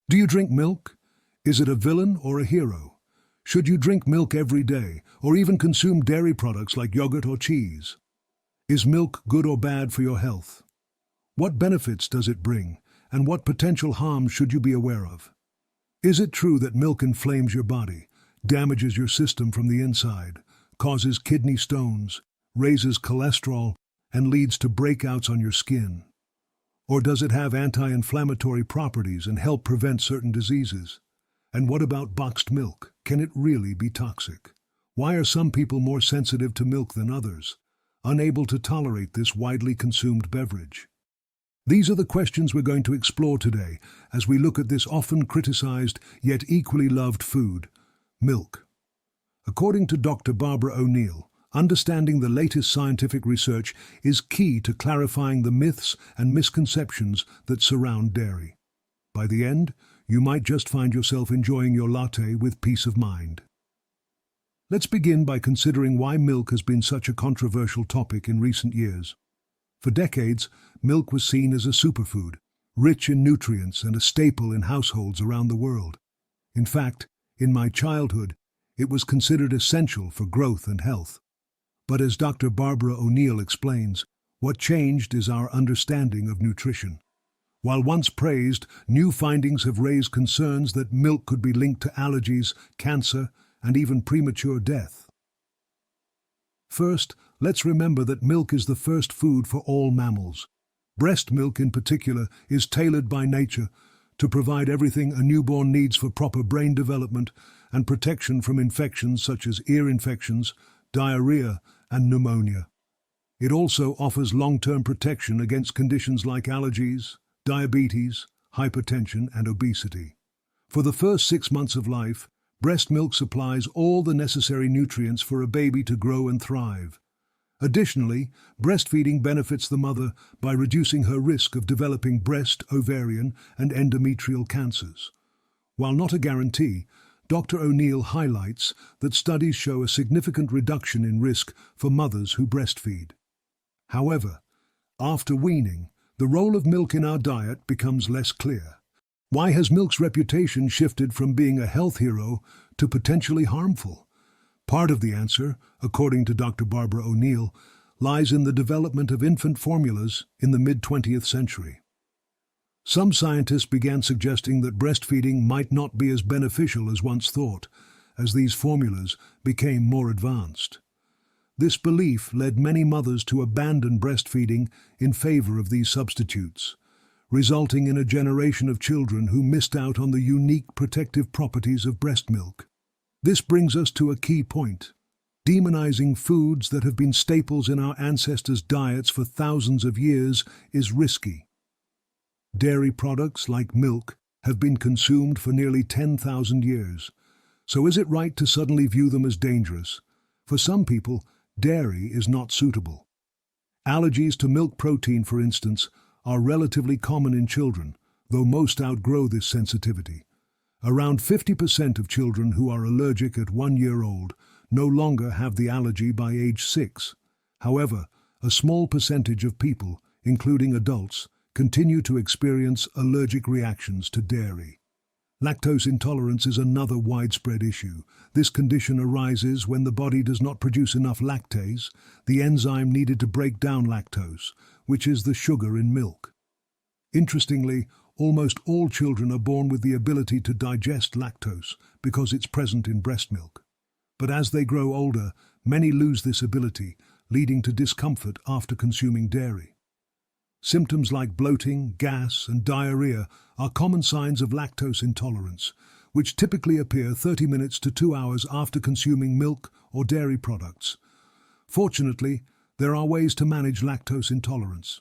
Do you drink milk? Is it a villain or a hero? Should you drink milk every day, or even consume dairy products like yogurt or cheese? Is milk good or bad for your health? What benefits does it bring, and what potential harms should you be aware of? Is it true that milk inflames your body, damages your system from the inside, causes kidney stones, raises cholesterol, and leads to breakouts on your skin? Or does it have anti-inflammatory properties and help prevent certain diseases? And what about boxed milk? Can it really be toxic? Why are some people more sensitive to milk than others, unable to tolerate this widely consumed beverage? These are the questions we're going to explore today as we look at this often criticized yet equally loved food, milk. According to Dr. Barbara O'Neill, understanding the latest scientific research is key to clarifying the myths and misconceptions that surround dairy. By the end, you might just find yourself enjoying your latte with peace of mind. Let's begin by considering why milk has been such a controversial topic in recent years. For decades, milk was seen as a superfood, rich in nutrients and a staple in households around the world. In fact, in my childhood, it was considered essential for growth and health. But as Dr. Barbara O'Neill explains, what changed is our understanding of nutrition. While once praised, new findings have raised concerns that milk could be linked to allergies, cancer, and even premature death. First, let's remember that milk is the first food for all mammals. Breast milk in particular is tailored by nature to provide everything a newborn needs for proper brain development and protection from infections such as ear infections, diarrhea, and pneumonia. It also offers long-term protection against conditions like allergies, diabetes, hypertension, and obesity. For the first 6 months of life, breast milk supplies all the necessary nutrients for a baby to grow and thrive. Additionally, breastfeeding benefits the mother by reducing her risk of developing breast, ovarian, and endometrial cancers. While not a guarantee, Dr. O'Neill highlights that studies show a significant reduction in risk for mothers who breastfeed. However, after weaning, the role of milk in our diet becomes less clear. Why has milk's reputation shifted from being a health hero to potentially harmful? Part of the answer, according to Dr. Barbara O'Neill, lies in the development of infant formulas in the mid-20th century. Some scientists began suggesting that breastfeeding might not be as beneficial as once thought, as these formulas became more advanced. This belief led many mothers to abandon breastfeeding in favor of these substitutes, resulting in a generation of children who missed out on the unique protective properties of breast milk. This brings us to a key point. Demonizing foods that have been staples in our ancestors' diets for thousands of years is risky. Dairy products like milk have been consumed for nearly 10,000 years. So is it right to suddenly view them as dangerous? For some people, dairy is not suitable. Allergies to milk protein, for instance, are relatively common in children, though most outgrow this sensitivity. Around 50% of children who are allergic at 1 year old no longer have the allergy by age 6. However, a small percentage of people, including adults, continue to experience allergic reactions to dairy. Lactose intolerance is another widespread issue. This condition arises when the body does not produce enough lactase, the enzyme needed to break down lactose, which is the sugar in milk. Interestingly, almost all children are born with the ability to digest lactose because it's present in breast milk. But as they grow older, many lose this ability, leading to discomfort after consuming dairy. Symptoms like bloating, gas, and diarrhea are common signs of lactose intolerance, which typically appear 30 minutes to 2 hours after consuming milk or dairy products. Fortunately, there are ways to manage lactose intolerance.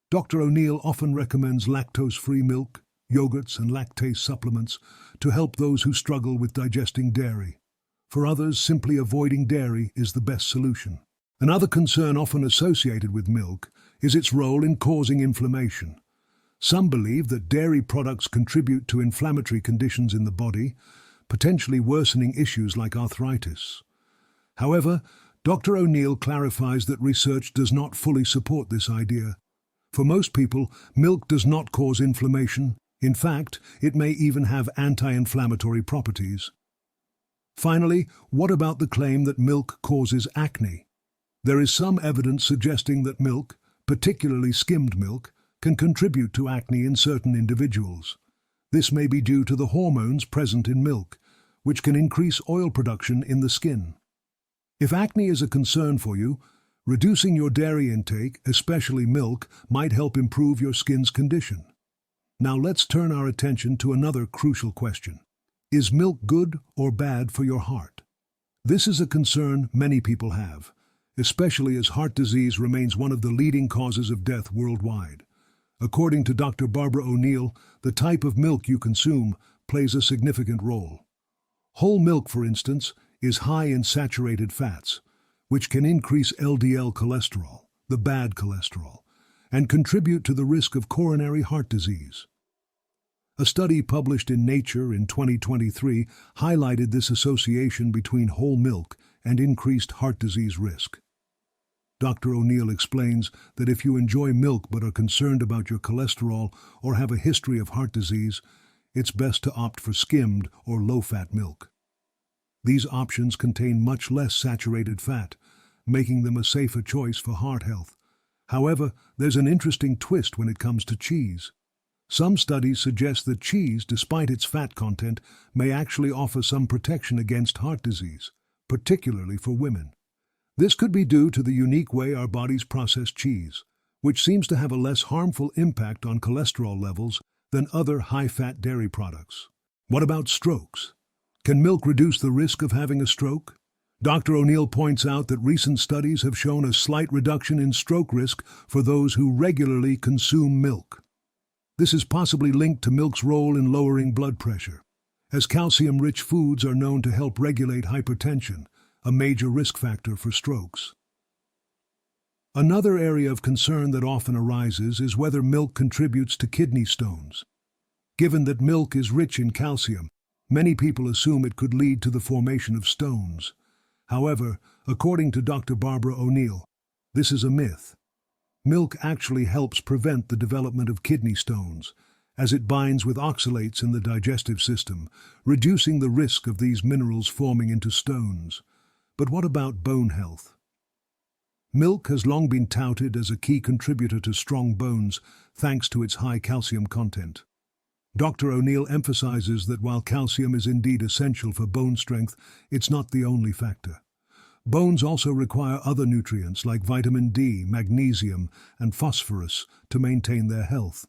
Dr. O'Neill often recommends lactose-free milk, yogurts, and lactase supplements to help those who struggle with digesting dairy. For others, simply avoiding dairy is the best solution. Another concern often associated with milk is its role in causing inflammation. Some believe that dairy products contribute to inflammatory conditions in the body, potentially worsening issues like arthritis. However, Dr. O'Neill clarifies that research does not fully support this idea. For most people, milk does not cause inflammation, In fact, it may even have anti-inflammatory properties. Finally, what about the claim that milk causes acne? There is some evidence suggesting that milk, particularly skimmed milk, can contribute to acne in certain individuals. This may be due to the hormones present in milk, which can increase oil production in the skin. If acne is a concern for you, reducing your dairy intake, especially milk, might help improve your skin's condition. Now let's turn our attention to another crucial question. Is milk good or bad for your heart? This is a concern many people have, especially as heart disease remains one of the leading causes of death worldwide. According to Dr. Barbara O'Neill, the type of milk you consume plays a significant role. Whole milk, for instance, is high in saturated fats, which can increase LDL cholesterol, the bad cholesterol, and contribute to the risk of coronary heart disease. A study published in Nature in 2023 highlighted this association between whole milk and increased heart disease risk. Dr. O'Neill explains that if you enjoy milk but are concerned about your cholesterol or have a history of heart disease, it's best to opt for skimmed or low-fat milk. These options contain much less saturated fat, making them a safer choice for heart health. However, there's an interesting twist when it comes to cheese. Some studies suggest that cheese, despite its fat content, may actually offer some protection against heart disease, particularly for women. This could be due to the unique way our bodies process cheese, which seems to have a less harmful impact on cholesterol levels than other high-fat dairy products. What about strokes? Can milk reduce the risk of having a stroke? Dr. O'Neill points out that recent studies have shown a slight reduction in stroke risk for those who regularly consume milk. This is possibly linked to milk's role in lowering blood pressure, as calcium-rich foods are known to help regulate hypertension, a major risk factor for strokes. Another area of concern that often arises is whether milk contributes to kidney stones. Given that milk is rich in calcium, many people assume it could lead to the formation of stones. However, according to Dr. Barbara O'Neill, this is a myth. Milk actually helps prevent the development of kidney stones, as it binds with oxalates in the digestive system, reducing the risk of these minerals forming into stones. But what about bone health? Milk has long been touted as a key contributor to strong bones thanks to its high calcium content. Dr. O'Neill emphasizes that while calcium is indeed essential for bone strength, it's not the only factor. Bones also require other nutrients like vitamin D, magnesium, and phosphorus to maintain their health.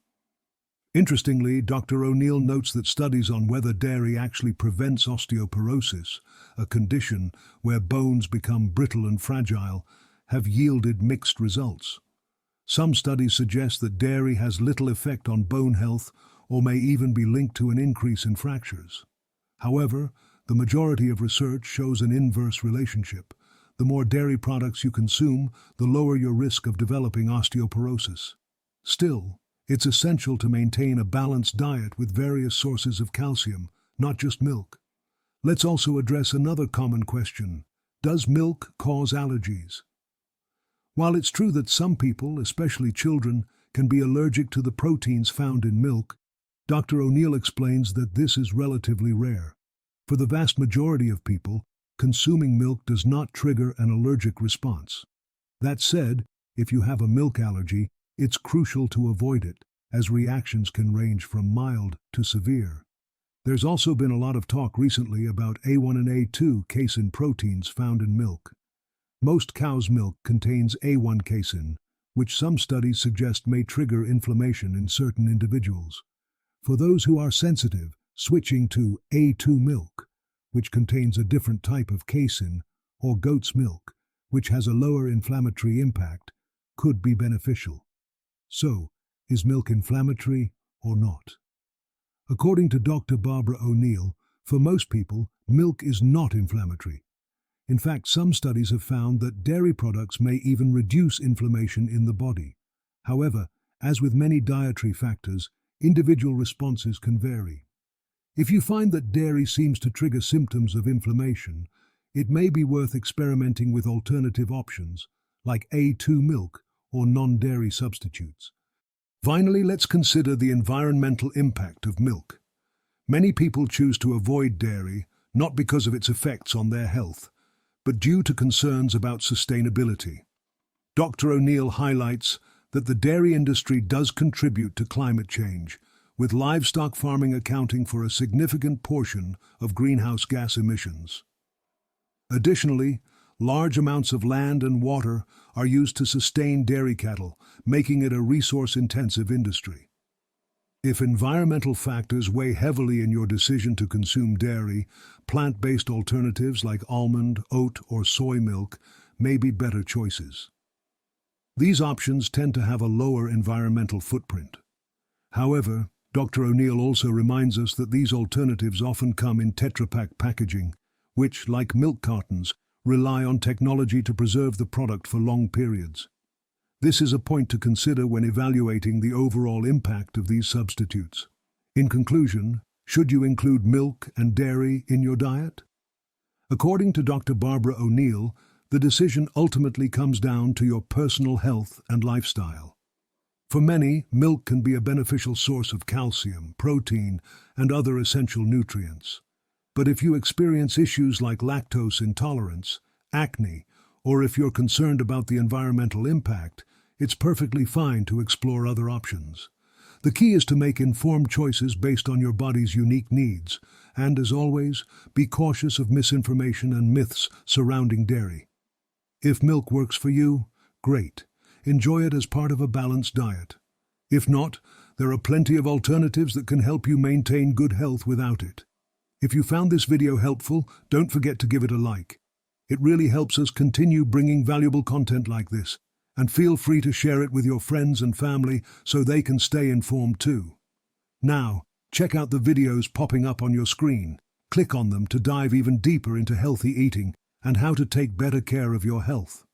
Interestingly, Dr. O'Neill notes that studies on whether dairy actually prevents osteoporosis, a condition where bones become brittle and fragile, have yielded mixed results. Some studies suggest that dairy has little effect on bone health or may even be linked to an increase in fractures. However, the majority of research shows an inverse relationship. The more dairy products you consume, the lower your risk of developing osteoporosis. Still, it's essential to maintain a balanced diet with various sources of calcium, not just milk. Let's also address another common question. Does milk cause allergies? While it's true that some people, especially children, can be allergic to the proteins found in milk, Dr. O'Neill explains that this is relatively rare. For the vast majority of people, consuming milk does not trigger an allergic response. That said, if you have a milk allergy, it's crucial to avoid it, as reactions can range from mild to severe. There's also been a lot of talk recently about A1 and A2 casein proteins found in milk. Most cow's milk contains A1 casein, which some studies suggest may trigger inflammation in certain individuals. For those who are sensitive, switching to A2 milk, which contains a different type of casein, or goat's milk, which has a lower inflammatory impact, could be beneficial. So, is milk inflammatory or not? According to Dr. Barbara O'Neill, for most people, milk is not inflammatory. In fact, some studies have found that dairy products may even reduce inflammation in the body. However, as with many dietary factors, individual responses can vary. If you find that dairy seems to trigger symptoms of inflammation, it may be worth experimenting with alternative options, like A2 milk or non-dairy substitutes. Finally, let's consider the environmental impact of milk. Many people choose to avoid dairy not because of its effects on their health, but due to concerns about sustainability. Dr. O'Neill highlights that the dairy industry does contribute to climate change, with livestock farming accounting for a significant portion of greenhouse gas emissions. Additionally, large amounts of land and water are used to sustain dairy cattle, making it a resource-intensive industry. If environmental factors weigh heavily in your decision to consume dairy, plant-based alternatives like almond, oat, or soy milk may be better choices. These options tend to have a lower environmental footprint. However, Dr. O'Neill also reminds us that these alternatives often come in Tetra Pak packaging, which, like milk cartons, rely on technology to preserve the product for long periods. This is a point to consider when evaluating the overall impact of these substitutes. In conclusion, should you include milk and dairy in your diet? According to Dr. Barbara O'Neill, the decision ultimately comes down to your personal health and lifestyle. For many, milk can be a beneficial source of calcium, protein, and other essential nutrients. But if you experience issues like lactose intolerance, acne, or if you're concerned about the environmental impact, it's perfectly fine to explore other options. The key is to make informed choices based on your body's unique needs, and as always, be cautious of misinformation and myths surrounding dairy. If milk works for you, great. Enjoy it as part of a balanced diet. If not, there are plenty of alternatives that can help you maintain good health without it. If you found this video helpful, don't forget to give it a like. It really helps us continue bringing valuable content like this, and feel free to share it with your friends and family so they can stay informed too. Now, check out the videos popping up on your screen. Click on them to dive even deeper into healthy eating and how to take better care of your health.